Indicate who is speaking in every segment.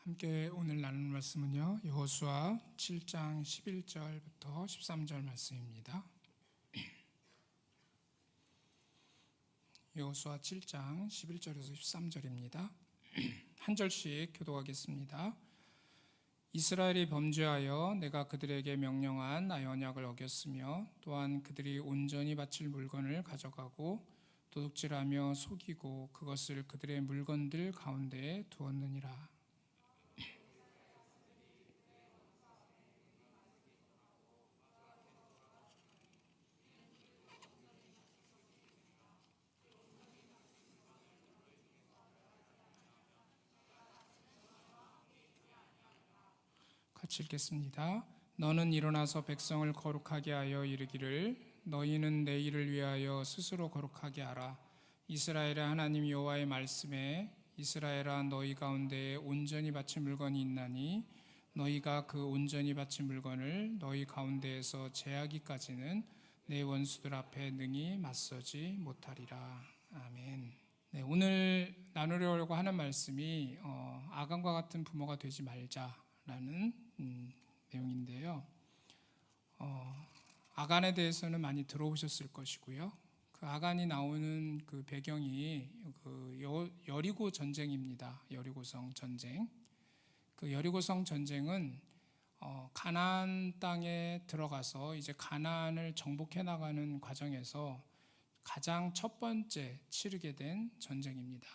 Speaker 1: 함께 오늘 나눌 말씀은요, 여호수아 7장 11절부터 13절 말씀입니다. 여호수아 7장 11절에서 13절입니다. 한 절씩 교독하겠습니다. 이스라엘이 범죄하여 내가 그들에게 명령한 나의 언약을 어겼으며 또한 그들이 온전히 바칠 물건을 가져가고 도둑질하며 속이고 그것을 그들의 물건들 가운데에 두었느니라. 같이 읽겠습니다. 너는 일어나서 백성을 거룩하게 하여 이르기를 너희는 내 일을 위하여 스스로 거룩하게 하라. 이스라엘의 하나님 여호와의 말씀에 이스라엘아 너희 가운데에 온전히 바친 물건이 있나니 너희가 그 온전히 바친 물건을 너희 가운데에서 제하기까지는 내 원수들 앞에 능히 맞서지 못하리라. 아멘. 네, 오늘 나누려고 하는 말씀이 아간과 같은 부모가 되지 말자라는 내용인데요. 아간에 대해서는 많이 들어보셨을 것이고요. 그 아간이 나오는 그 배경이 그 여리고 전쟁입니다. 여리고성 전쟁. 그 여리고성 전쟁은 가나안 땅에 들어가서 이제 가나안을 정복해 나가는 과정에서 가장 첫 번째 치르게 된 전쟁입니다.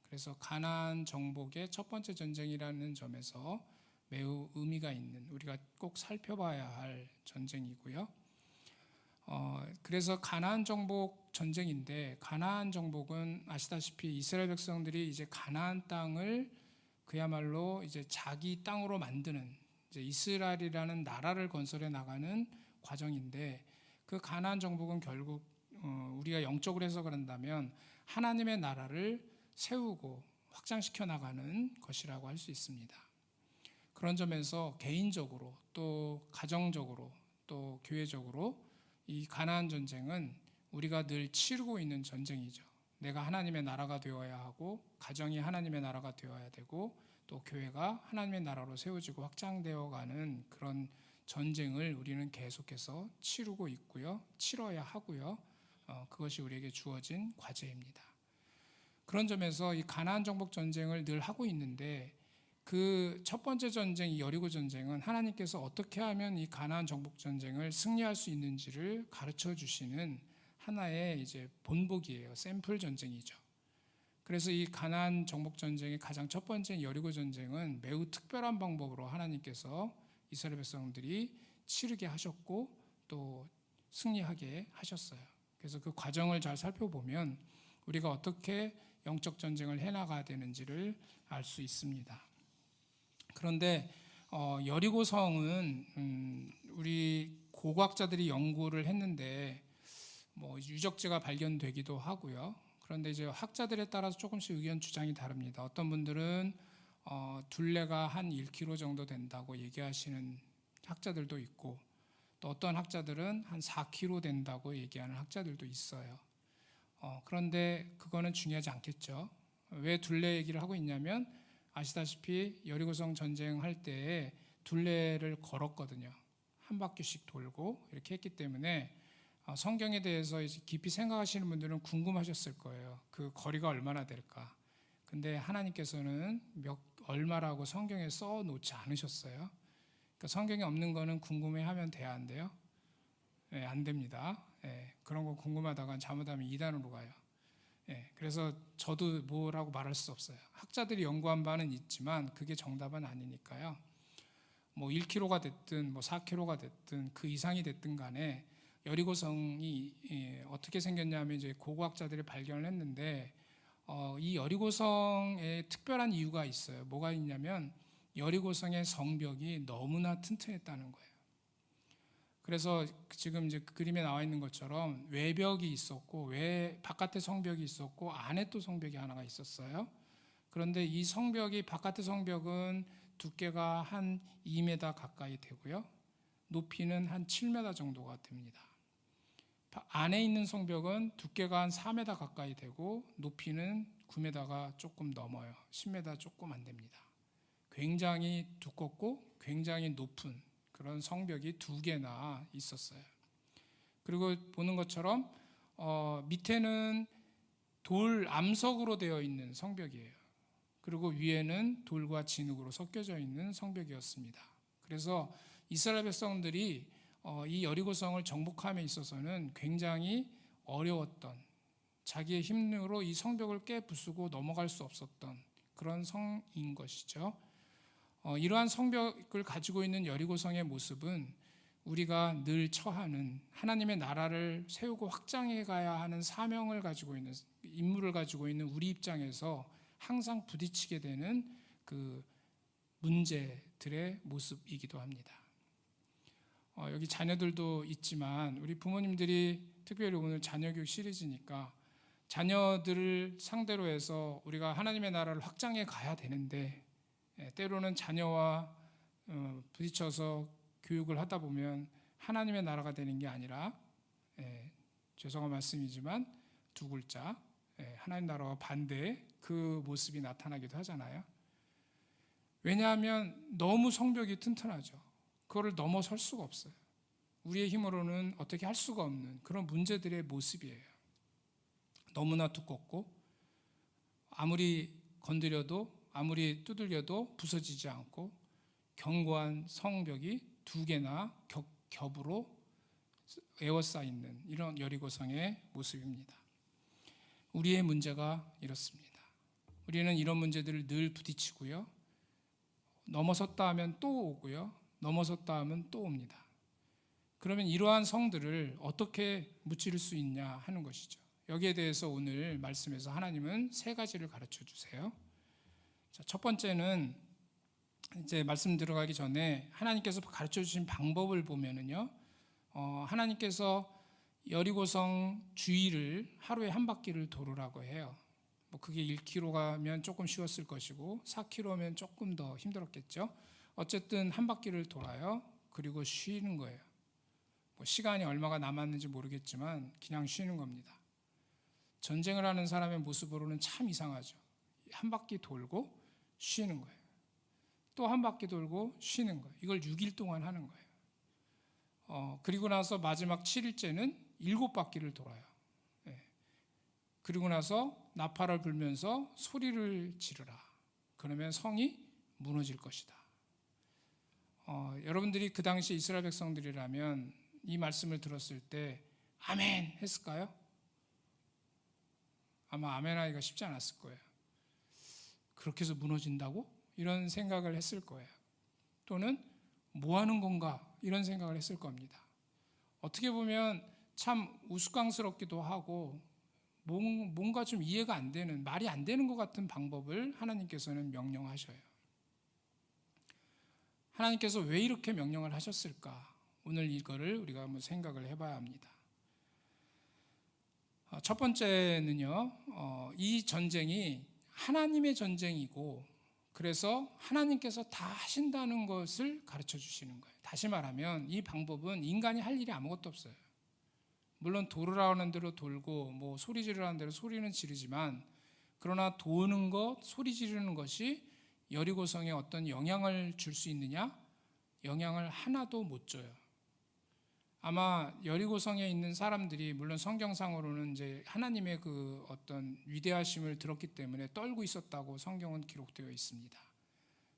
Speaker 1: 그래서 가나안 정복의 첫 번째 전쟁이라는 점에서 매우 의미가 있는, 우리가 꼭 살펴봐야 할 전쟁이고요. 그래서 가나안 정복 전쟁인데, 가나안 정복은 아시다시피 이스라엘 백성들이 이제 가나안 땅을 그야말로 이제 자기 땅으로 만드는, 이제 이스라엘이라는 나라를 건설해 나가는 과정인데, 그 가나안 정복은 결국 우리가 영적으로 해석을 한다면 하나님의 나라를 세우고 확장시켜 나가는 것이라고 할 수 있습니다. 그런 점에서 개인적으로 또 가정적으로 또 교회적으로 이 가나안 전쟁은 우리가 늘 치르고 있는 전쟁이죠. 내가 하나님의 나라가 되어야 하고 가정이 하나님의 나라가 되어야 되고 또 교회가 하나님의 나라로 세워지고 확장되어 가는 그런 전쟁을 우리는 계속해서 치르고 있고요. 치러야 하고요. 그것이 우리에게 주어진 과제입니다. 그런 점에서 이 가나안 정복 전쟁을 늘 하고 있는데 그 첫 번째 전쟁, 이 여리고 전쟁은 하나님께서 어떻게 하면 이 가나안 정복 전쟁을 승리할 수 있는지를 가르쳐 주시는 하나의 이제 본보기예요. 샘플 전쟁이죠. 그래서 이 가나안 정복 전쟁의 가장 첫 번째 여리고 전쟁은 매우 특별한 방법으로 하나님께서 이스라엘 백성들이 치르게 하셨고 또 승리하게 하셨어요. 그래서 그 과정을 잘 살펴보면 우리가 어떻게 영적 전쟁을 해나가야 되는지를 알 수 있습니다. 그런데 여리고성은 우리 고고학자들이 연구를 했는데 뭐 유적지가 발견되기도 하고요. 그런데 이제 학자들에 따라서 조금씩 의견 주장이 다릅니다. 어떤 분들은 둘레가 한 1km 정도 된다고 얘기하시는 학자들도 있고 또 어떤 학자들은 한 4km 된다고 얘기하는 학자들도 있어요. 그런데 그거는 중요하지 않겠죠. 왜 둘레 얘기를 하고 있냐면 아시다시피 여리고성 전쟁할 때 둘레를 걸었거든요. 한 바퀴씩 돌고 이렇게 했기 때문에 성경에 대해서 깊이 생각하시는 분들은 궁금하셨을 거예요. 그 거리가 얼마나 될까? 근데 하나님께서는 얼마라고 성경에 써 놓지 않으셨어요. 그러니까 성경에 없는 거는 궁금해하면 돼야 한대요. 네, 안 됩니다. 네, 그런 거 궁금하다가 잘못하면 이단으로 가요. 그래서 저도 뭐라고 말할 수 없어요. 학자들이 연구한 바는 있지만 그게 정답은 아니니까요. 뭐 1km가 됐든 뭐 4km가 됐든 그 이상이 됐든 간에 여리고성이 어떻게 생겼냐면 이제 고고학자들이 발견을 했는데 이 여리고성에 특별한 이유가 있어요. 뭐가 있냐면 여리고성의 성벽이 너무나 튼튼했다는 거예요. 그래서 지금 이제 그림에 나와 있는 것처럼 외벽이 있었고 바깥에 성벽이 있었고 안에 또 성벽이 하나가 있었어요. 그런데 이 성벽이 바깥의 성벽은 두께가 한 2m 가까이 되고요. 높이는 한 7m 정도가 됩니다. 안에 있는 성벽은 두께가 한 4m 가까이 되고 높이는 9m가 조금 넘어요. 10m 조금 안 됩니다. 굉장히 두껍고 굉장히 높은 그런 성벽이 2개나 있었어요. 그리고 보는 것처럼 밑에는 돌 암석으로 되어 있는 성벽이에요. 그리고 위에는 돌과 진흙으로 섞여져 있는 성벽이었습니다. 그래서 이스라엘 백성들이 이 여리고성을 정복함에 있어서는 굉장히 어려웠던, 자기의 힘으로 이 성벽을 깨부수고 넘어갈 수 없었던 그런 성인 것이죠. 이러한 성벽을 가지고 있는 여리고성의 모습은 우리가 늘 처하는 하나님의 나라를 세우고 확장해 가야 하는 사명을 가지고 있는, 임무를 가지고 있는 우리 입장에서 항상 부딪히게 되는 그 문제들의 모습이기도 합니다. 여기 자녀들도 있지만 우리 부모님들이 특별히 오늘 자녀교육 시리즈니까 자녀들을 상대로 해서 우리가 하나님의 나라를 확장해 가야 되는데 때로는 자녀와 부딪혀서 교육을 하다 보면 하나님의 나라가 되는 게 아니라 죄송한 말씀이지만 2글자 하나님 나라와 반대의 그 모습이 나타나기도 하잖아요. 왜냐하면 너무 성벽이 튼튼하죠. 그거를 넘어설 수가 없어요. 우리의 힘으로는 어떻게 할 수가 없는 그런 문제들의 모습이에요. 너무나 두껍고 아무리 건드려도 아무리 두들겨도 부서지지 않고 견고한 성벽이 2개나 겹으로 에워싸있는 이런 여리고성의 모습입니다. 우리의 문제가 이렇습니다. 우리는 이런 문제들을 늘 부딪히고요. 넘어섰다 하면 또 오고요. 넘어섰다 하면 또 옵니다. 그러면 이러한 성들을 어떻게 무찌를 수 있냐 하는 것이죠. 여기에 대해서 오늘 말씀에서 하나님은 3가지를 가르쳐 주세요. 자, 첫 번째는 이제 말씀 들어가기 전에 하나님께서 가르쳐 주신 방법을 보면은요. 하나님께서 여리고성 주위를 하루에 한 바퀴를 돌으라고 해요. 뭐 그게 1km면 조금 쉬웠을 것이고 4km면 조금 더 힘들었겠죠. 어쨌든 한 바퀴를 돌아요. 그리고 쉬는 거예요. 뭐 시간이 얼마가 남았는지 모르겠지만 그냥 쉬는 겁니다. 전쟁을 하는 사람의 모습으로는 참 이상하죠. 한 바퀴 돌고 쉬는 거예요. 또 한 바퀴 돌고 쉬는 거예요. 이걸 6일 동안 하는 거예요. 그리고 나서 마지막 7일째는 7바퀴를 돌아요. 그리고 나서 나팔을 불면서 소리를 지르라. 그러면 성이 무너질 것이다. 여러분들이 그 당시 이스라엘 백성들이라면 이 말씀을 들었을 때 아멘 했을까요? 아마 아멘 하기가 쉽지 않았을 거예요. 그렇게 해서 무너진다고? 이런 생각을 했을 거예요. 또는 뭐 하는 건가? 이런 생각을 했을 겁니다. 어떻게 보면 참 우스꽝스럽기도 하고 뭔가 좀 이해가 안 되는, 말이 안 되는 것 같은 방법을 하나님께서는 명령하셔요. 하나님께서 왜 이렇게 명령을 하셨을까? 오늘 이거를 우리가 한번 생각을 해봐야 합니다. 첫 번째는요, 이 전쟁이 하나님의 전쟁이고 그래서 하나님께서 다 하신다는 것을 가르쳐 주시는 거예요. 다시 말하면 이 방법은 인간이 할 일이 아무것도 없어요. 물론 돌으라는 대로 돌고 뭐 소리 지르라는 대로 소리는 지르지만 그러나 도는 것, 소리 지르는 것이 여리고성에 어떤 영향을 줄 수 있느냐? 영향을 하나도 못 줘요. 아마 여리고성에 있는 사람들이 물론 성경상으로는 이제 하나님의 그 어떤 위대하심을 들었기 때문에 떨고 있었다고 성경은 기록되어 있습니다.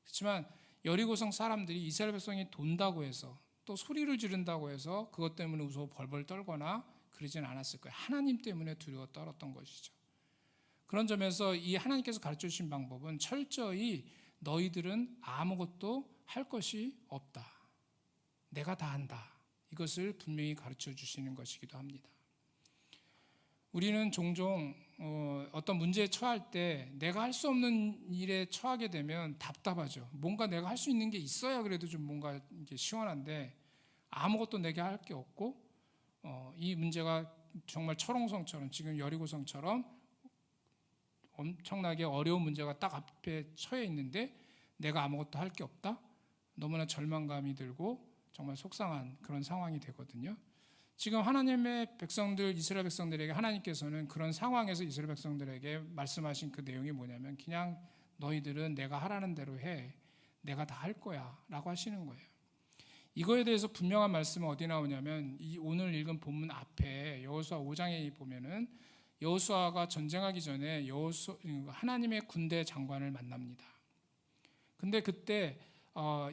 Speaker 1: 그렇지만 여리고성 사람들이 이스라엘 백성이 돈다고 해서 또 소리를 지른다고 해서 그것 때문에 무서워 벌벌 떨거나 그러진 않았을 거예요. 하나님 때문에 두려워 떨었던 것이죠. 그런 점에서 이 하나님께서 가르쳐 주신 방법은 철저히 너희들은 아무것도 할 것이 없다. 내가 다 한다. 이것을 분명히 가르쳐 주시는 것이기도 합니다. 우리는 종종 어떤 문제에 처할 때 내가 할 수 없는 일에 처하게 되면 답답하죠. 뭔가 내가 할 수 있는 게 있어야 그래도 좀 뭔가 이게 시원한데 아무것도 내게 할 게 없고 이 문제가 정말 철옹성처럼 지금 여리고성처럼 엄청나게 어려운 문제가 딱 앞에 처해 있는데 내가 아무것도 할 게 없다? 너무나 절망감이 들고 정말 속상한 그런 상황이 되거든요. 지금 하나님의 백성들, 이스라엘 백성들에게 하나님께서는 그런 상황에서 이스라엘 백성들에게 말씀하신 그 내용이 뭐냐면 그냥 너희들은 내가 하라는 대로 해. 내가 다 할 거야 라고 하시는 거예요. 이거에 대해서 분명한 말씀은 어디 나오냐면 이 오늘 읽은 본문 앞에 여호수아 5장에 보면은 여호수아가 전쟁하기 전에 하나님의 군대 장관을 만납니다. 근데 그때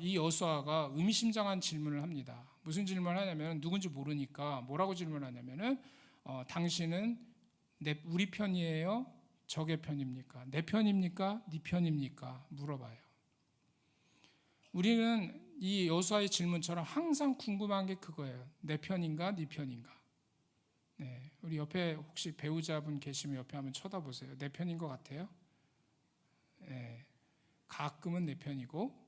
Speaker 1: 이 여호수아가 의미심장한 질문을 합니다. 무슨 질문을 하냐면 누군지 모르니까 뭐라고 질문하냐면은 당신은 우리 편이에요? 적의 편입니까? 내 편입니까? 네 편입니까? 물어봐요. 우리는 이 여호수아의 질문처럼 항상 궁금한 게 그거예요. 내 편인가? 네 편인가? 네, 우리 옆에 혹시 배우자분 계시면 옆에 한번 쳐다보세요. 내 편인 것 같아요? 네, 가끔은 내 편이고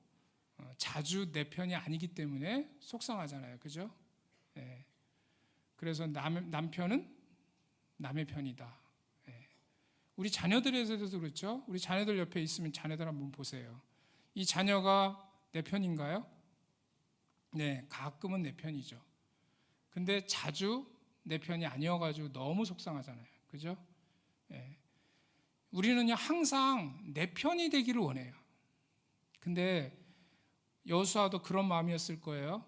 Speaker 1: 자주 내 편이 아니기 때문에 속상하잖아요. 그죠? 네, 그래서 남편은 남의 편이다. 네. 우리 자녀들에 대해서도 그렇죠. 우리 자녀들 옆에 있으면 자녀들 한번 보세요. 이 자녀가 내 편인가요? 네, 가끔은 내 편이죠. 근데 자주 내 편이 아니어가지고 너무 속상하잖아요. 그죠? 네. 우리는요, 항상 내 편이 되기를 원해요. 근데 여호수아도 그런 마음이었을 거예요.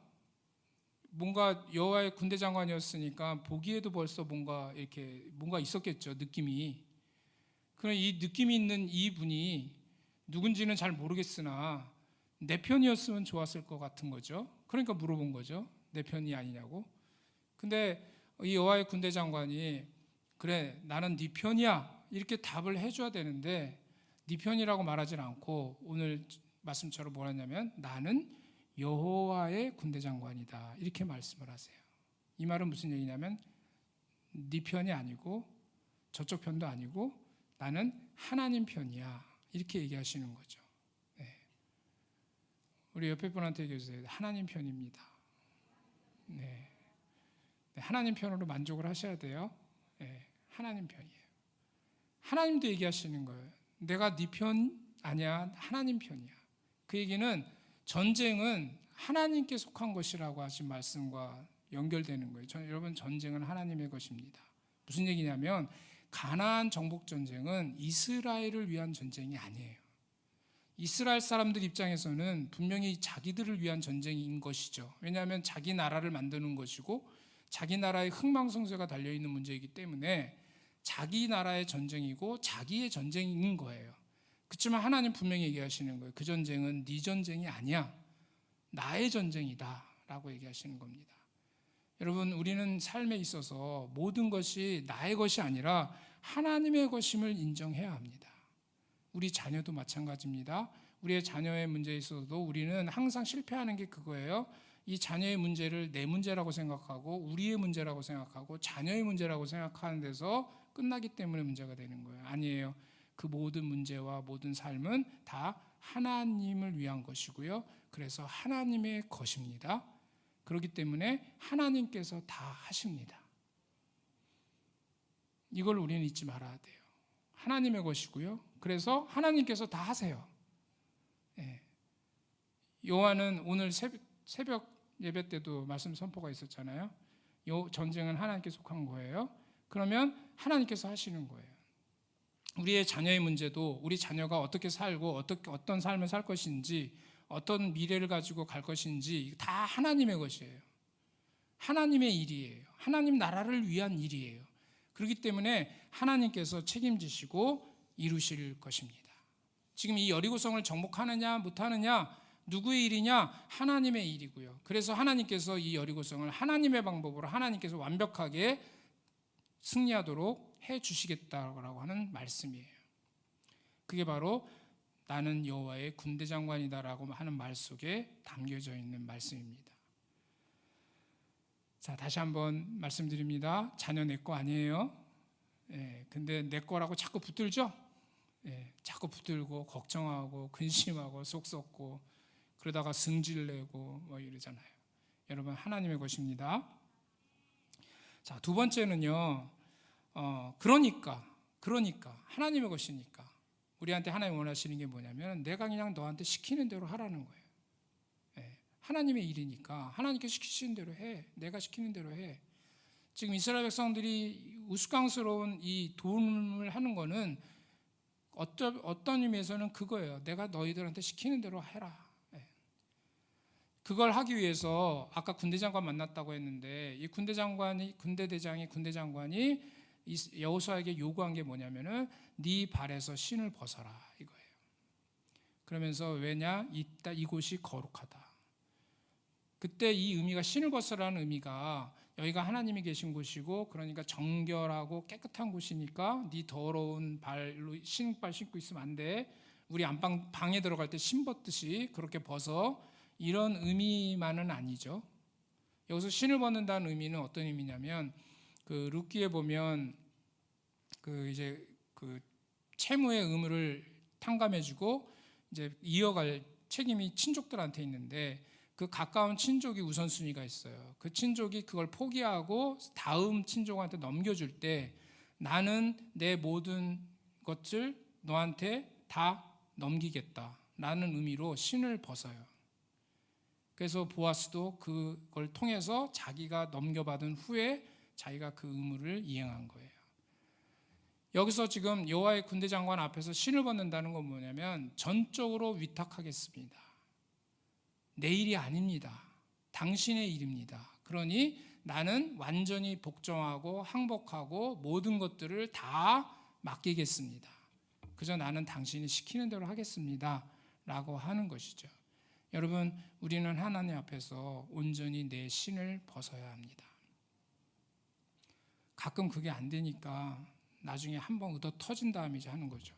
Speaker 1: 뭔가 여호와의 군대 장관이었으니까 보기에도 벌써 뭔가 있었겠죠, 느낌이. 그럼 이 느낌이 있는 이분이 누군지는 잘 모르겠으나 내 편이었으면 좋았을 것 같은 거죠. 그러니까 물어본 거죠. 내 편이 아니냐고. 근데 이 여호와의 군대 장관이 그래 나는 네 편이야 이렇게 답을 해줘야 되는데 네 편이라고 말하지 않고 오늘 말씀처럼 뭐라 했냐면 나는 여호와의 군대 장관이다 이렇게 말씀을 하세요. 이 말은 무슨 얘기냐면 네 편이 아니고 저쪽 편도 아니고 나는 하나님 편이야 이렇게 얘기하시는 거죠. 네. 우리 옆에 분한테 얘기해 주세요. 하나님 편입니다. 네. 네, 하나님 편으로 만족을 하셔야 돼요. 네, 하나님 편이에요. 하나님도 얘기하시는 거예요. 내가 네 편 아니야. 하나님 편이야. 그 얘기는 전쟁은 하나님께 속한 것이라고 하신 말씀과 연결되는 거예요. 여러분 전쟁은 하나님의 것입니다. 무슨 얘기냐면 가나안 정복 전쟁은 이스라엘을 위한 전쟁이 아니에요. 이스라엘 사람들 입장에서는 분명히 자기들을 위한 전쟁인 것이죠. 왜냐하면 자기 나라를 만드는 것이고 자기 나라의 흥망성쇠가 달려있는 문제이기 때문에 자기 나라의 전쟁이고 자기의 전쟁인 거예요. 그렇지만 하나님 분명히 얘기하시는 거예요. 그 전쟁은 네 전쟁이 아니야. 나의 전쟁이다 라고 얘기하시는 겁니다. 여러분 우리는 삶에 있어서 모든 것이 나의 것이 아니라 하나님의 것임을 인정해야 합니다. 우리 자녀도 마찬가지입니다. 우리의 자녀의 문제에 있어서도 우리는 항상 실패하는 게 그거예요. 이 자녀의 문제를 내 문제라고 생각하고 우리의 문제라고 생각하고 자녀의 문제라고 생각하는 데서 끝나기 때문에 문제가 되는 거예요. 아니에요. 그 모든 문제와 모든 삶은 다 하나님을 위한 것이고요. 그래서 하나님의 것입니다. 그렇기 때문에 하나님께서 다 하십니다. 이걸 우리는 잊지 말아야 돼요. 하나님의 것이고요. 그래서 하나님께서 다 하세요. 네. 요한은 오늘 새벽 예배 때도 말씀 선포가 있었잖아요. 이 전쟁은 하나님께 속한 거예요. 그러면 하나님께서 하시는 거예요. 우리의 자녀의 문제도 우리 자녀가 어떻게 살고 어떤 삶을 살 것인지 어떤 미래를 가지고 갈 것인지 다 하나님의 것이에요. 하나님의 일이에요. 하나님 나라를 위한 일이에요. 그렇기 때문에 하나님께서 책임지시고 이루실 것입니다. 지금 이 여리고성을 정복하느냐 못하느냐 누구의 일이냐? 하나님의 일이고요. 그래서 하나님께서 이 여리고성을 하나님의 방법으로 하나님께서 완벽하게 승리하도록 해주시겠다고 하는 말씀이에요. 그게 바로 나는 여호와의 군대 장관이다라고 하는 말 속에 담겨져 있는 말씀입니다. 자, 다시 한번 말씀드립니다. 자녀 내 거 아니에요. 근데 내 거라고 자꾸 붙들죠? 자꾸 붙들고 걱정하고 근심하고 속 썩고 그러다가 승질내고 뭐 이러잖아요. 여러분 하나님의 것입니다. 자, 두 번째는요. 그러니까 하나님의 것이니까 우리한테 하나님 원하시는 게 뭐냐면 내가 그냥 너한테 시키는 대로 하라는 거예요. 하나님의 일이니까 하나님께 시키시는 대로 해. 내가 시키는 대로 해. 지금 이스라엘 백성들이 우스꽝스러운 이 도움을 하는 거는 어떤 의미에서는 그거예요. 내가 너희들한테 시키는 대로 해라. 그걸 하기 위해서 아까 군대 장관 만났다고 했는데 이 군대 대장이 이 여호수아에게 요구한 게 뭐냐면은 네 발에서 신을 벗어라 이거예요. 그러면서 왜냐? 이곳이 거룩하다. 그때 이 의미가 신을 벗으라는 의미가 여기가 하나님이 계신 곳이고 그러니까 정결하고 깨끗한 곳이니까 네 더러운 발로 신발 신고 있으면 안 돼. 우리 방에 들어갈 때 신 벗듯이 그렇게 벗어. 이런 의미만은 아니죠. 여기서 신을 벗는다는 의미는 어떤 의미냐면 그 룻기에 보면 그 채무의 의무를 탕감해주고 이제 이어갈 책임이 친족들한테 있는데 그 가까운 친족이 우선순위가 있어요. 그 친족이 그걸 포기하고 다음 친족한테 넘겨줄 때 나는 내 모든 것을 너한테 다 넘기겠다라는 의미로 신을 벗어요. 그래서 보아스도 그걸 통해서 자기가 넘겨받은 후에 자기가 그 의무를 이행한 거예요. 여기서 지금 여호와의 군대 장관 앞에서 신을 벗는다는 건 뭐냐면 전적으로 위탁하겠습니다. 내 일이 아닙니다. 당신의 일입니다. 그러니 나는 완전히 복종하고 항복하고 모든 것들을 다 맡기겠습니다. 그저 나는 당신이 시키는 대로 하겠습니다. 라고 하는 것이죠. 여러분, 우리는 하나님 앞에서 온전히 내 신을 벗어야 합니다. 가끔 그게 안 되니까 나중에 한번 얻어 터진 다음에 이제 하는 거죠.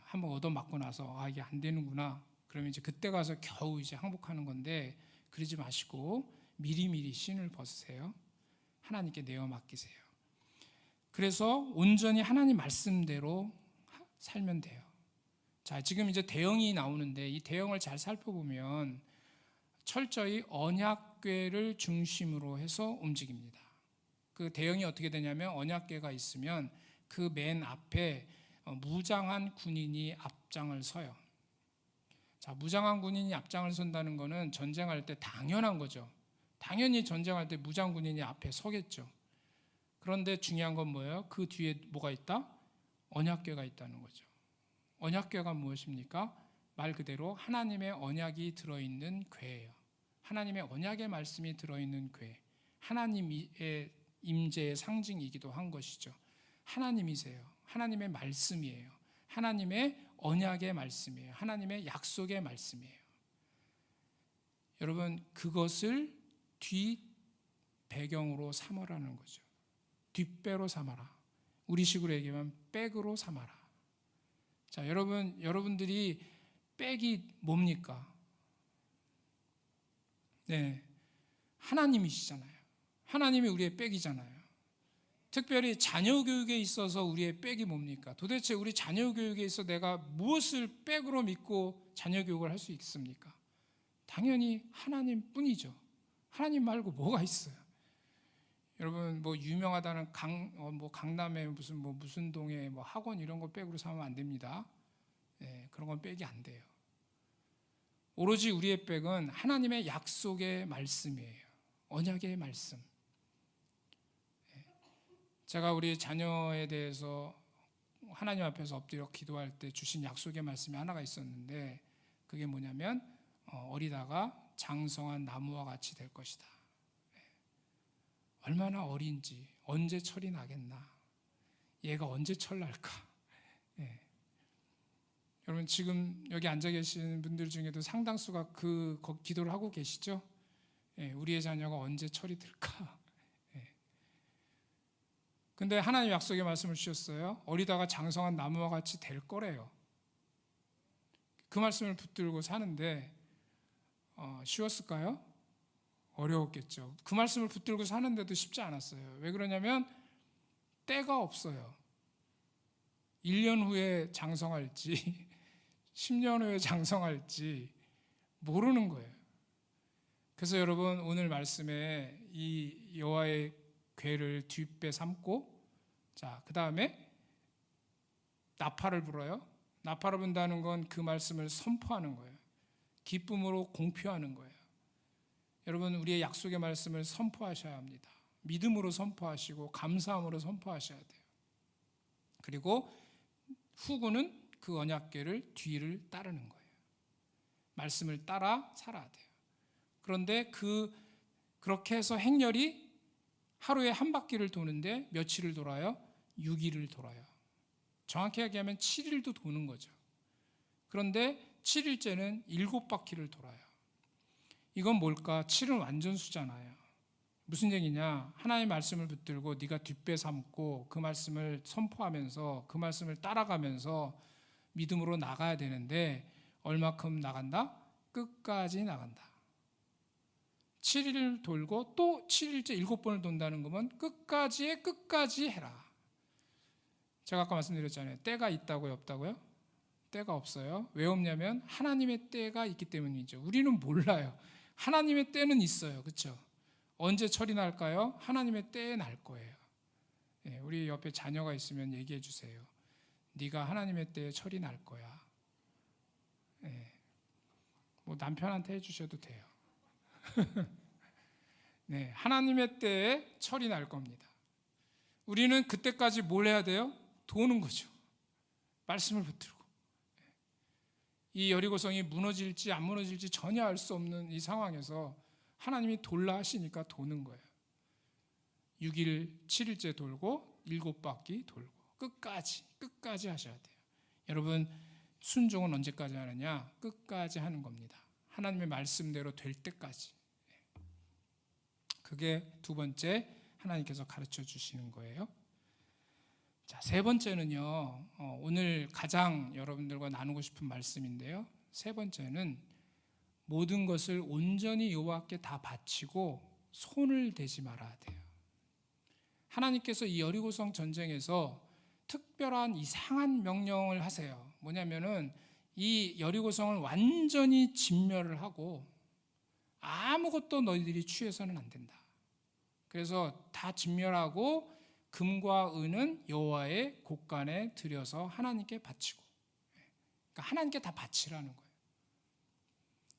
Speaker 1: 한번 얻어 맞고 나서 이게 안 되는구나. 그러면 이제 그때 가서 겨우 이제 항복하는 건데 그러지 마시고 미리미리 신을 벗으세요. 하나님께 내어 맡기세요. 그래서 온전히 하나님 말씀대로 살면 돼요. 자, 지금 이제 대형이 나오는데 이 대형을 잘 살펴보면 철저히 언약궤를 중심으로 해서 움직입니다. 그 대형이 어떻게 되냐면 언약궤가 있으면 그 맨 앞에 무장한 군인이 앞장을 서요. 자, 무장한 군인이 앞장을 선다는 것은 전쟁할 때 당연한 거죠. 당연히 전쟁할 때 무장 군인이 앞에 서겠죠. 그런데 중요한 건 뭐예요? 그 뒤에 뭐가 있다? 언약궤가 있다는 거죠. 언약궤가 무엇입니까? 말 그대로 하나님의 언약이 들어있는 궤예요. 하나님의 언약의 말씀이 들어있는 궤. 하나님의 임재의 상징이기도 한 것이죠. 하나님이세요. 하나님의 말씀이에요. 하나님의 언약의 말씀이에요. 하나님의 약속의 말씀이에요. 여러분, 그것을 뒤 배경으로 삼으라는 거죠. 뒷배로 삼아라. 우리식으로 얘기하면 백으로 삼아라. 자, 여러분들이 백이 뭡니까? 네, 하나님이시잖아요. 하나님이 우리의 백이잖아요. 특별히 자녀 교육에 있어서 우리의 백이 뭡니까? 도대체 우리 자녀 교육에 있어 내가 무엇을 백으로 믿고 자녀 교육을 할 수 있습니까? 당연히 하나님뿐이죠. 하나님 말고 뭐가 있어요? 여러분 뭐 유명하다는 강남에 무슨 동에 학원 이런 거 백으로 삼으면 안 됩니다. 네, 그런 건 백이 안 돼요. 오로지 우리의 백은 하나님의 약속의 말씀이에요. 언약의 말씀. 제가 우리 자녀에 대해서 하나님 앞에서 엎드려 기도할 때 주신 약속의 말씀이 하나가 있었는데 그게 뭐냐면 어리다가 장성한 나무와 같이 될 것이다. 얼마나 어린지 언제 철이 나겠나. 얘가 언제 철 날까. 여러분 지금 여기 앉아 계시는 분들 중에도 상당수가 그 기도를 하고 계시죠? 우리의 자녀가 언제 철이 들까. 근데 하나님 약속의 말씀을 주셨어요. 어리다가 장성한 나무와 같이 될 거래요. 그 말씀을 붙들고 사는데 쉬웠을까요? 어려웠겠죠. 그 말씀을 붙들고 사는데도 쉽지 않았어요. 왜 그러냐면 때가 없어요. 1년 후에 장성할지 10년 후에 장성할지 모르는 거예요. 그래서 여러분 오늘 말씀에 이 여호와의 궤를 뒷배 삼고 자, 그 다음에 나팔을 불어요. 나팔을 분다는 건 그 말씀을 선포하는 거예요. 기쁨으로 공표하는 거예요. 여러분 우리의 약속의 말씀을 선포하셔야 합니다. 믿음으로 선포하시고 감사함으로 선포하셔야 돼요. 그리고 후구는 그 언약궤를 뒤를 따르는 거예요. 말씀을 따라 살아야 돼요. 그런데 그렇게 해서 행렬이 하루에 한 바퀴를 도는데 며칠을 돌아요? 6일을 돌아요. 정확히 얘기하면 7일도 도는 거죠. 그런데 7일째는 7바퀴를 돌아요. 이건 뭘까? 7은 완전수잖아요. 무슨 얘기냐? 하나님의 말씀을 붙들고 네가 뒷배 삼고 그 말씀을 선포하면서 그 말씀을 따라가면서 믿음으로 나가야 되는데 얼마큼 나간다? 끝까지 나간다. 7일 돌고 또 7일째 7번을 돈다는 거면 끝까지의 끝까지 해라. 제가 아까 말씀드렸잖아요. 때가 있다고요? 없다고요? 때가 없어요. 왜 없냐면 하나님의 때가 있기 때문이죠. 우리는 몰라요. 하나님의 때는 있어요. 그렇죠? 언제 철이 날까요? 하나님의 때에 날 거예요. 네, 우리 옆에 자녀가 있으면 얘기해 주세요. 네가 하나님의 때에 철이 날 거야. 네, 뭐 남편한테 해주셔도 돼요. 네, 하나님의 때에 철이 날 겁니다. 우리는 그때까지 뭘 해야 돼요? 도는 거죠. 말씀을 붙들고. 이 여리고성이 무너질지 안 무너질지 전혀 알 수 없는 이 상황에서 하나님이 돌라 하시니까 도는 거예요. 6일, 7일째 돌고 7바퀴 돌고 끝까지 하셔야 돼요. 여러분, 순종은 언제까지 하느냐? 끝까지 하는 겁니다. 하나님의 말씀대로 될 때까지. 그게 두 번째 하나님께서 가르쳐 주시는 거예요. 자, 세 번째는요. 오늘 가장 여러분들과 나누고 싶은 말씀인데요. 세 번째는 모든 것을 온전히 여호와께 다 바치고 손을 대지 말아야 돼요. 하나님께서 이 여리고성 전쟁에서 특별한 이상한 명령을 하세요. 뭐냐면은 이 여리고성을 완전히 진멸을 하고 아무것도 너희들이 취해서는 안 된다. 그래서 다 진멸하고 금과 은은 여호와의 곳간에 들여서 하나님께 바치고, 그러니까 하나님께 다 바치라는 거예요.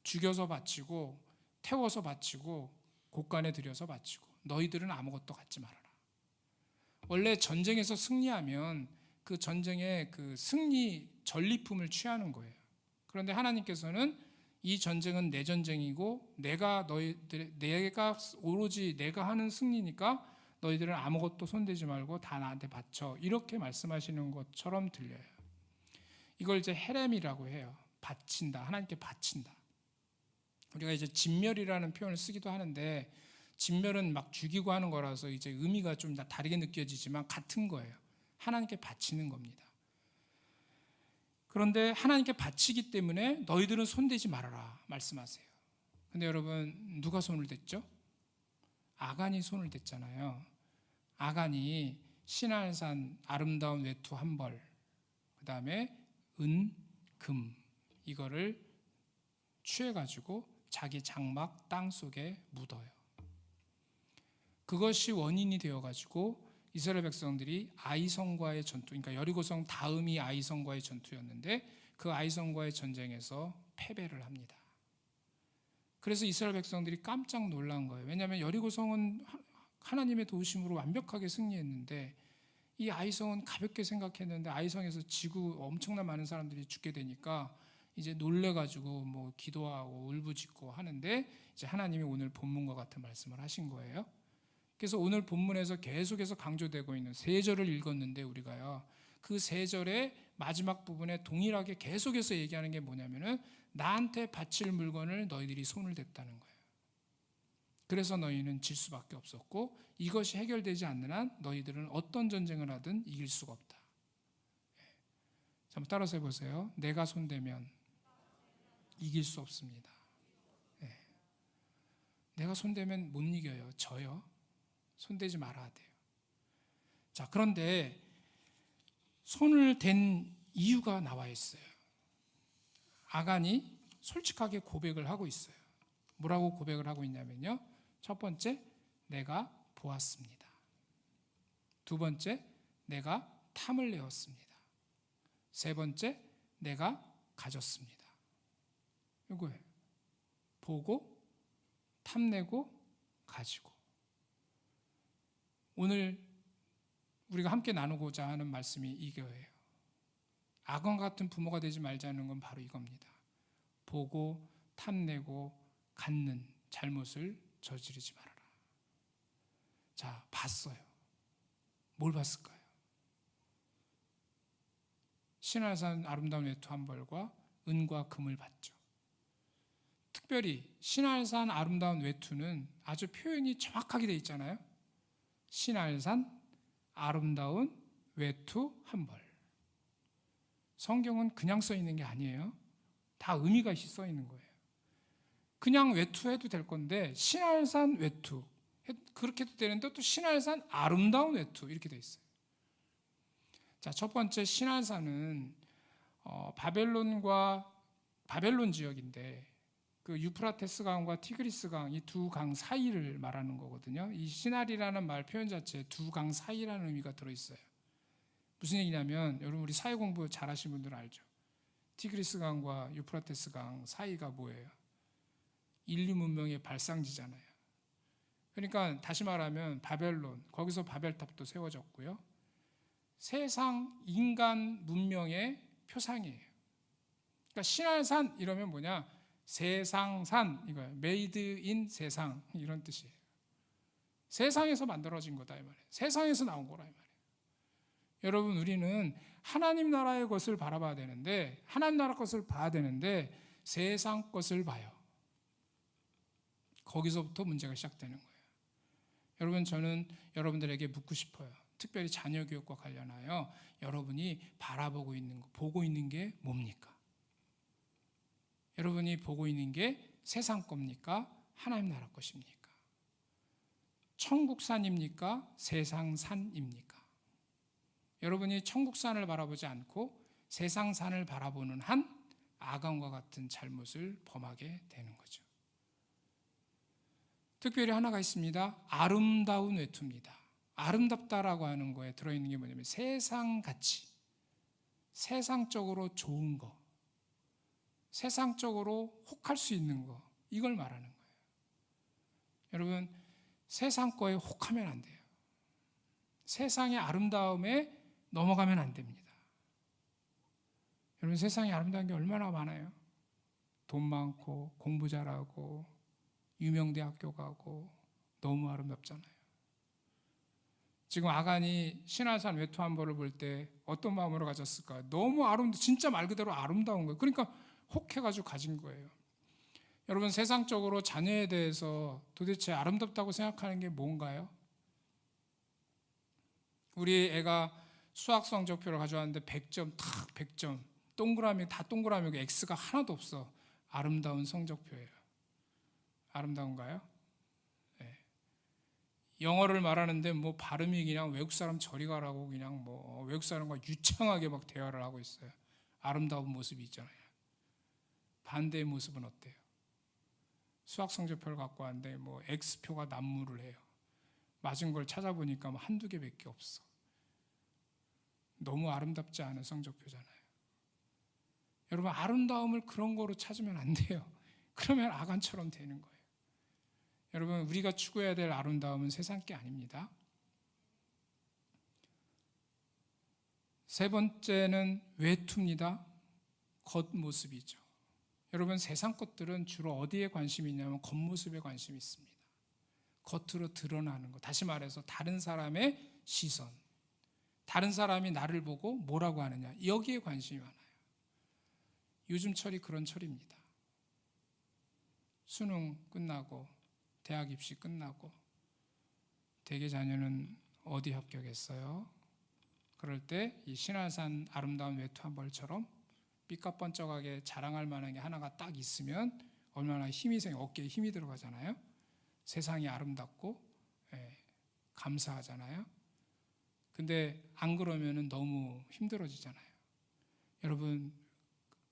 Speaker 1: 죽여서 바치고 태워서 바치고 곳간에 들여서 바치고 너희들은 아무것도 갖지 말아라. 원래 전쟁에서 승리하면 그 전쟁의 그 승리 전리품을 취하는 거예요. 그런데 하나님께서는 이 전쟁은 내 전쟁이고 내가 오로지 내가 하는 승리니까 너희들은 아무것도 손대지 말고 다 나한테 바쳐, 이렇게 말씀하시는 것처럼 들려요. 이걸 이제 헤렘이라고 해요. 바친다, 하나님께 바친다. 우리가 이제 진멸이라는 표현을 쓰기도 하는데 진멸은 막 죽이고 하는 거라서 이제 의미가 좀 다르게 느껴지지만 같은 거예요. 하나님께 바치는 겁니다. 그런데 하나님께 바치기 때문에 너희들은 손대지 말아라 말씀하세요. 근데 여러분, 누가 손을 댔죠? 아간이 손을 댔잖아요. 아간이 시날산 아름다운 외투 한 벌, 그 다음에 은, 금, 이거를 취해가지고 자기 장막 땅 속에 묻어요. 그것이 원인이 되어가지고 이스라엘 백성들이 아이성과의 전투, 그러니까 여리고성 다음이 아이성과의 전투였는데 그 아이성과의 전쟁에서 패배를 합니다. 그래서 이스라엘 백성들이 깜짝 놀란 거예요. 왜냐하면 여리고성은 하나님의 도우심으로 완벽하게 승리했는데 이 아이성은 가볍게 생각했는데 아이성에서 지구 엄청난 많은 사람들이 죽게 되니까 이제 놀래가지고 뭐 기도하고 울부짖고 하는데 이제 하나님이 오늘 본문과 같은 말씀을 하신 거예요. 그래서 오늘 본문에서 계속해서 강조되고 있는 세 절을 읽었는데 우리가요, 그 세 절의 마지막 부분에 동일하게 계속해서 얘기하는 게 뭐냐면은 나한테 바칠 물건을 너희들이 손을 댔다는 거예요. 그래서 너희는 질 수밖에 없었고 이것이 해결되지 않는 한 너희들은 어떤 전쟁을 하든 이길 수가 없다. 한번 따라서 해보세요. 내가 손대면 이길 수 없습니다. 내가 손대면 못 이겨요. 져요. 손대지 말아야 돼요. 자, 그런데 손을 댄 이유가 나와 있어요. 아간이 솔직하게 고백을 하고 있어요. 뭐라고 고백을 하고 있냐면요. 첫 번째, 내가 보았습니다. 두 번째, 내가 탐을 내었습니다. 세 번째, 내가 가졌습니다. 이거예요. 보고, 탐내고, 가지고. 오늘 우리가 함께 나누고자 하는 말씀이 이거예요. 아간 같은 부모가 되지 말자는 건 바로 이겁니다. 보고, 탐내고, 갖는, 잘못을 저지르지 말아라. 자, 봤어요. 뭘 봤을까요? 신할산 아름다운 외투 한 벌과 은과 금을 봤죠. 특별히 신할산 아름다운 외투는 아주 표현이 정확하게 되어 있잖아요. 신할산 아름다운 외투 한 벌. 성경은 그냥 써 있는 게 아니에요. 다 의미가 있이 써 있는 거예요. 그냥 외투 해도 될 건데 신할산 외투 그렇게 해도 되는데 또 신할산 아름다운 외투 이렇게 돼 있어요. 자, 첫 번째 신할산은 바벨론 지역인데 그 유프라테스 강과 티그리스 강 이 두 강 사이를 말하는 거거든요. 이 신할이라는 말 표현 자체에 두 강 사이라는 의미가 들어 있어요. 무슨 얘기냐면 여러분 우리 사회 공부 잘하신 분들은 알죠. 티그리스 강과 유프라테스 강 사이가 뭐예요? 인류 문명의 발상지잖아요. 그러니까 다시 말하면 바벨론, 거기서 바벨탑도 세워졌고요. 세상 인간 문명의 표상이에요. 그러니까 신할산 이러면 뭐냐? 세상산 이거예요. made in 세상 이런 뜻이에요. 세상에서 만들어진 거다 이 말이에요. 세상에서 나온 거라 이 말이에요. 여러분 우리는 하나님 나라의 것을 바라봐야 되는데 하나님 나라 것을 봐야 되는데 세상 것을 봐요. 거기서부터 문제가 시작되는 거예요. 여러분 저는 여러분들에게 묻고 싶어요. 특별히 자녀 교육과 관련하여 여러분이 바라보고 있는 거, 보고 있는 게 뭡니까? 여러분이 보고 있는 게 세상 겁니까? 하나님 나라 것입니까? 천국산입니까? 세상산입니까? 여러분이 천국산을 바라보지 않고 세상산을 바라보는 한 아간과 같은 잘못을 범하게 되는 거죠. 특별히 하나가 있습니다. 아름다운 외투입니다. 아름답다라고 하는 거에 들어있는 게 뭐냐면 세상가치, 세상적으로 좋은 거, 세상적으로 혹할 수 있는 거, 이걸 말하는 거예요. 여러분 세상 거에 혹하면 안 돼요. 세상의 아름다움에 넘어가면 안 됩니다. 여러분 세상에 아름다운 게 얼마나 많아요. 돈 많고 공부 잘하고 유명대학교 가고 너무 아름답잖아요. 지금 아간이 신할산 외투 한 벌을 볼 때 어떤 마음으로 가졌을까요? 너무 진짜 말 그대로 아름다운 거예요. 그러니까 혹해가지고 가진 거예요. 여러분 세상적으로 자녀에 대해서 도대체 아름답다고 생각하는 게 뭔가요? 우리 애가 수학 성적표를 가져왔는데 100점 탁 100점 동그라미 다 동그라미고 X가 하나도 없어. 아름다운 성적표예요. 아름다운가요? 네. 영어를 말하는데 뭐 발음이 그냥 외국 사람 저리 가라고 그냥 뭐 외국 사람과 유창하게 막 대화를 하고 있어요. 아름다운 모습이 있잖아요. 반대의 모습은 어때요? 수학 성적표를 갖고 왔는데 뭐 X표가 난무를 해요. 맞은 걸 찾아보니까 뭐 한두 개밖에 없어. 너무 아름답지 않은 성적표잖아요. 여러분 아름다움을 그런 거로 찾으면 안 돼요. 그러면 아간처럼 되는 거예요. 여러분 우리가 추구해야 될 아름다움은 세상 게 아닙니다. 세 번째는 외투입니다. 겉모습이죠. 여러분 세상 것들은 주로 어디에 관심이 있냐면 겉모습에 관심이 있습니다. 겉으로 드러나는 것. 다시 말해서 다른 사람의 시선. 다른 사람이 나를 보고 뭐라고 하느냐. 여기에 관심이 많아요. 요즘 철이 그런 철입니다. 수능 끝나고 대학 입시 끝나고 대개 자녀는 어디 합격했어요? 그럴 때 이 신할산 아름다운 외투 한 벌처럼 삐까뻔쩍하게 자랑할 만한 게 하나가 딱 있으면 얼마나 힘이 생겨 어깨에 힘이 들어가잖아요. 세상이 아름답고 감사하잖아요. 근데 안 그러면은 너무 힘들어지잖아요. 여러분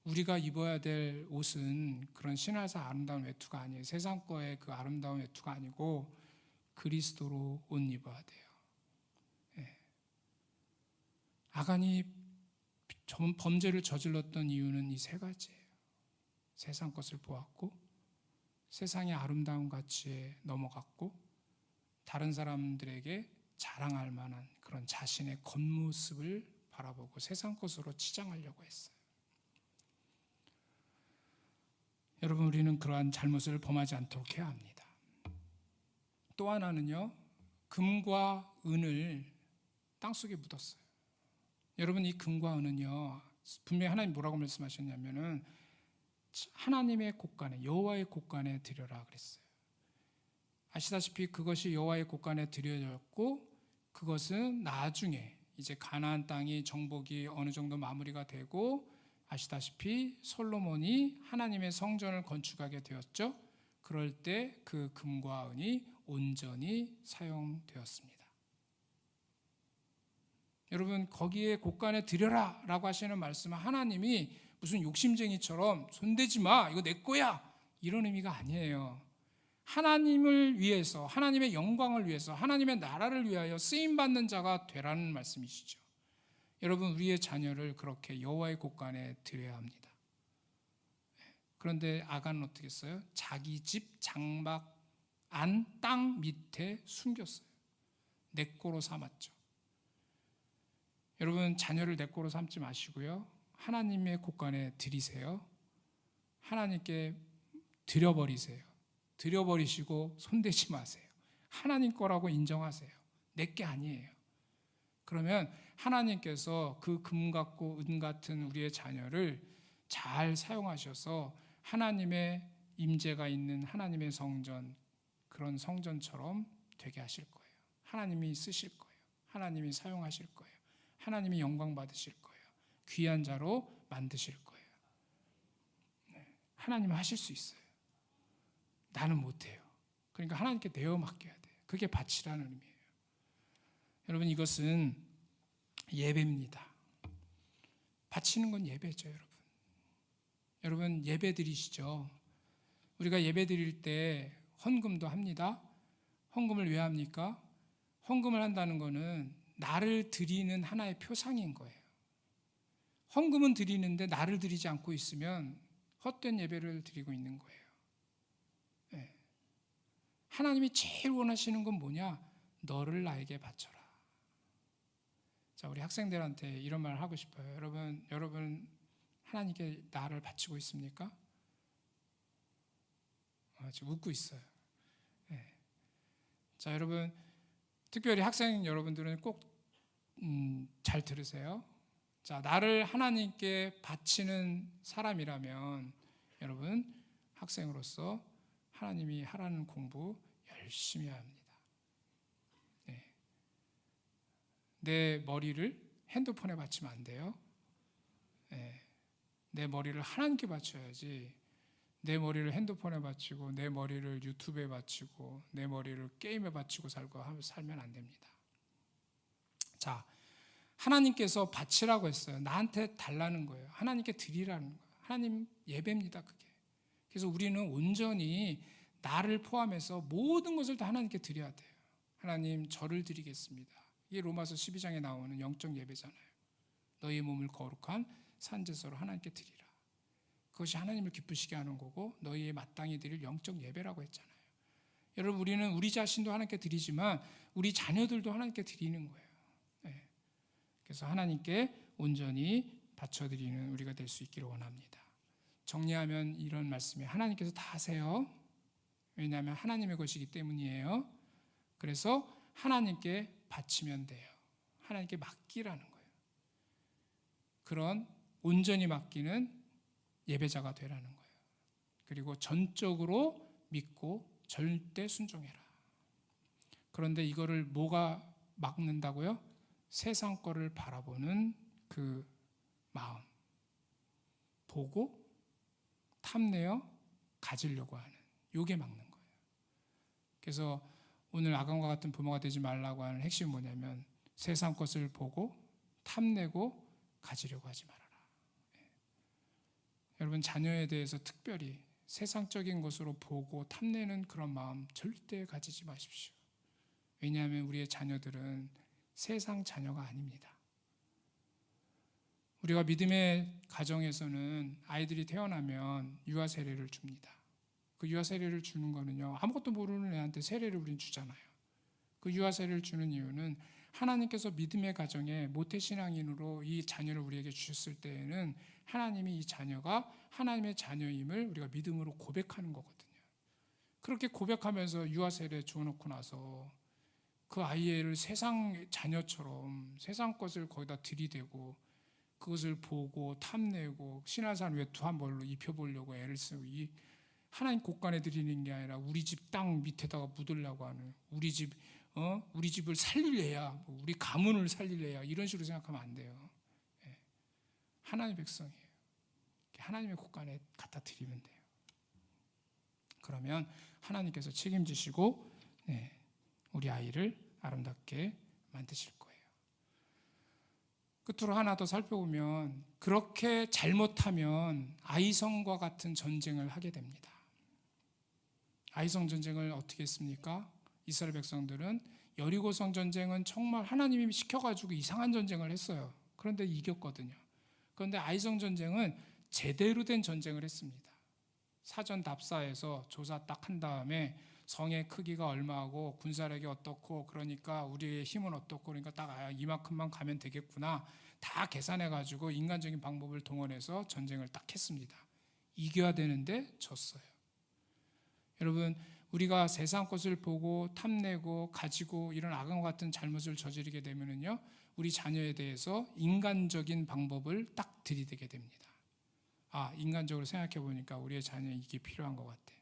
Speaker 1: 우리가 입어야 될 옷은 그런 신할산 아름다운 외투가 아니에요. 세상 거의 그 아름다운 외투가 아니고 그리스도로 옷 입어야 돼요. 아간이 범죄를 저질렀던 이유는 이 세 가지예요. 세상 것을 보았고 세상의 아름다운 가치에 넘어갔고 다른 사람들에게 자랑할 만한 그런 자신의 겉모습을 바라보고 세상 것으로 치장하려고 했어요. 여러분, 우리는 그러한 잘못을 범하지 않도록 해야 합니다. 또 하나는요, 금과 은을 땅속에 묻었어요. 여러분, 이 금과 은은요, 분명히 하나님 뭐라고 말씀하셨냐면은 하나님의 곳간에, 여호와의 곳간에 드려라 그랬어요. 아시다시피 그것이 여호와의 곳간에 드려졌고, 그것은 나중에 이제 가나안 땅이 정복이 어느 정도 마무리가 되고, 아시다시피 솔로몬이 하나님의 성전을 건축하게 되었죠. 그럴 때 그 금과 은이 온전히 사용되었습니다. 여러분, 거기에 곳간에 드려라 라고 하시는 말씀은 하나님이 무슨 욕심쟁이처럼 손대지 마, 이거 내 거야, 이런 의미가 아니에요. 하나님을 위해서, 하나님의 영광을 위해서, 하나님의 나라를 위하여 쓰임받는 자가 되라는 말씀이시죠. 여러분, 우리의 자녀를 그렇게 여호와의 곳간에 드려야 합니다. 그런데 아간은 어떻게 했어요? 자기 집 장막 안 땅 밑에 숨겼어요. 내 거로 삼았죠. 여러분, 자녀를 내 거로 삼지 마시고요, 하나님의 곳간에 드리세요. 하나님께 드려버리세요. 드려버리시고 손대지 마세요. 하나님 거라고 인정하세요. 내 게 아니에요. 그러면 하나님께서 그 금 같고 은 같은 우리의 자녀를 잘 사용하셔서 하나님의 임재가 있는 하나님의 성전, 그런 성전처럼 되게 하실 거예요. 하나님이 쓰실 거예요. 하나님이 사용하실 거예요. 하나님이 영광 받으실 거예요. 귀한 자로 만드실 거예요. 하나님은 하실 수 있어요. 나는 못해요. 그러니까 하나님께 내어 맡겨야 돼요. 그게 바치라는 의미예요. 여러분, 이것은 예배입니다. 바치는 건 예배죠, 여러분. 여러분, 예배 드리시죠. 우리가 예배 드릴 때 헌금도 합니다. 헌금을 왜 합니까? 헌금을 한다는 것은 나를 드리는 하나의 표상인 거예요. 헌금은 드리는데 나를 드리지 않고 있으면 헛된 예배를 드리고 있는 거예요. 네. 하나님이 제일 원하시는 건 뭐냐? 너를 나에게 바쳐라. 자, 우리 학생들한테 이런 말을 하고 싶어요. 여러분 하나님께 나를 바치고 있습니까? 지금 웃고 있어요. 네. 자, 여러분, 특별히 학생 여러분들은 꼭 잘 들으세요. 자, 나를 하나님께 바치는 사람이라면 여러분, 학생으로서 하나님이 하라는 공부 열심히 해야 합니다. 네. 내 머리를 핸드폰에 바치면 안 돼요. 네. 내 머리를 하나님께 바쳐야지, 내 머리를 핸드폰에 바치고 내 머리를 유튜브에 바치고 내 머리를 게임에 바치고 살면 안 됩니다. 자, 하나님께서 바치라고 했어요. 나한테 달라는 거예요. 하나님께 드리라는 거예요. 하나님 예배입니다, 그게. 그래서 우리는 온전히 나를 포함해서 모든 것을 다 하나님께 드려야 돼요. 하나님, 저를 드리겠습니다. 이게 로마서 12장에 나오는 영적 예배잖아요. 너희 몸을 거룩한 산제사로 하나님께 드리라. 그것이 하나님을 기쁘시게 하는 거고 너희의 마땅히 드릴 영적 예배라고 했잖아요. 여러분, 우리는 우리 자신도 하나님께 드리지만 우리 자녀들도 하나님께 드리는 거예요. 네. 그래서 하나님께 온전히 바쳐드리는 우리가 될 수 있기를 원합니다. 정리하면 이런 말씀이, 하나님께서 다 하세요. 왜냐하면 하나님의 것이기 때문이에요. 그래서 하나님께 바치면 돼요. 하나님께 맡기라는 거예요. 그런 온전히 맡기는 예배자가 되라는 거예요. 그리고 전적으로 믿고 절대 순종해라. 그런데 이거를 뭐가 막는다고요? 세상 거를 바라보는 그 마음, 보고 탐내어 가지려고 하는, 요게 막는 거예요. 그래서 오늘 아간과 같은 부모가 되지 말라고 하는 핵심이 뭐냐면, 세상 것을 보고 탐내고 가지려고 하지 말아라. 여러분, 자녀에 대해서 특별히 세상적인 것으로 보고 탐내는 그런 마음 절대 가지지 마십시오. 왜냐하면 우리의 자녀들은 세상 자녀가 아닙니다. 우리가 믿음의 가정에서는 아이들이 태어나면 유아 세례를 줍니다. 그 유아 세례를 주는 거는요, 아무것도 모르는 애한테 세례를 우리는 주잖아요. 그 유아 세례를 주는 이유는 하나님께서 믿음의 가정에 모태신앙인으로 이 자녀를 우리에게 주셨을 때에는 하나님이 이 자녀가 하나님의 자녀임을 우리가 믿음으로 고백하는 거거든요. 그렇게 고백하면서 유아세례 주어놓고 나서 그 아이를 세상 자녀처럼 세상 것을 거기다 들이대고 그것을 보고 탐내고 신화산 외투 한 벌로 입혀보려고 애를 쓰고, 이 하나님 곳간에 드리는 게 아니라 우리 집 땅 밑에다가 묻으려고 하는, 우리 집을 살릴래야, 우리 가문을 살릴래야, 이런 식으로 생각하면 안 돼요. 하나님의 백성이에요. 하나님의 곳간에 갖다 드리면 돼요. 그러면 하나님께서 책임지시고 우리 아이를 아름답게 만드실 거예요. 끝으로 하나 더 살펴보면, 그렇게 잘못하면 아이성과 같은 전쟁을 하게 됩니다. 아이성 전쟁을 어떻게 했습니까? 이스라엘 백성들은 여리고성 전쟁은 정말 하나님이 시켜가지고 이상한 전쟁을 했어요. 그런데 이겼거든요. 그런데 아이성 전쟁은 제대로 된 전쟁을 했습니다. 사전 답사에서 조사 딱 한 다음에 성의 크기가 얼마고 군사력이 어떻고, 그러니까 우리의 힘은 어떻고, 그러니까 딱 이만큼만 가면 되겠구나, 다 계산해가지고 인간적인 방법을 동원해서 전쟁을 딱 했습니다. 이겨야 되는데 졌어요. 여러분, 우리가 세상 것을 보고 탐내고 가지고 이런 악과 같은 잘못을 저지르게 되면요, 우리 자녀에 대해서 인간적인 방법을 딱 들이대게 됩니다. 인간적으로 생각해 보니까 우리의 자녀에 이게 필요한 것 같아.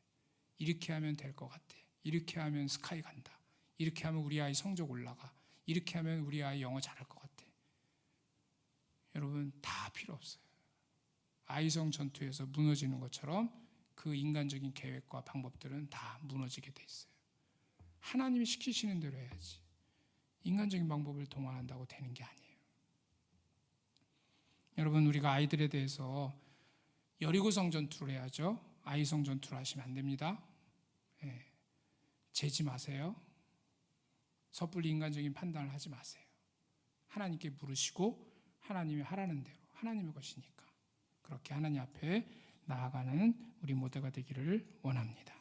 Speaker 1: 이렇게 하면 될 것 같아. 이렇게 하면 스카이 간다. 이렇게 하면 우리 아이 성적 올라가. 이렇게 하면 우리 아이 영어 잘할 것 같아. 여러분, 다 필요 없어요. 아이성 전투에서 무너지는 것처럼 그 인간적인 계획과 방법들은 다 무너지게 돼 있어요. 하나님이 시키시는 대로 해야지. 인간적인 방법을 동원한다고 되는 게 아니에요. 여러분, 우리가 아이들에 대해서 여리고성 전투를 해야죠. 아이성 전투를 하시면 안 됩니다. 재지 마세요. 섣불리 인간적인 판단을 하지 마세요. 하나님께 물으시고 하나님이 하라는 대로, 하나님의 것이니까 그렇게 하나님 앞에 나아가는 우리 모두가 되기를 원합니다.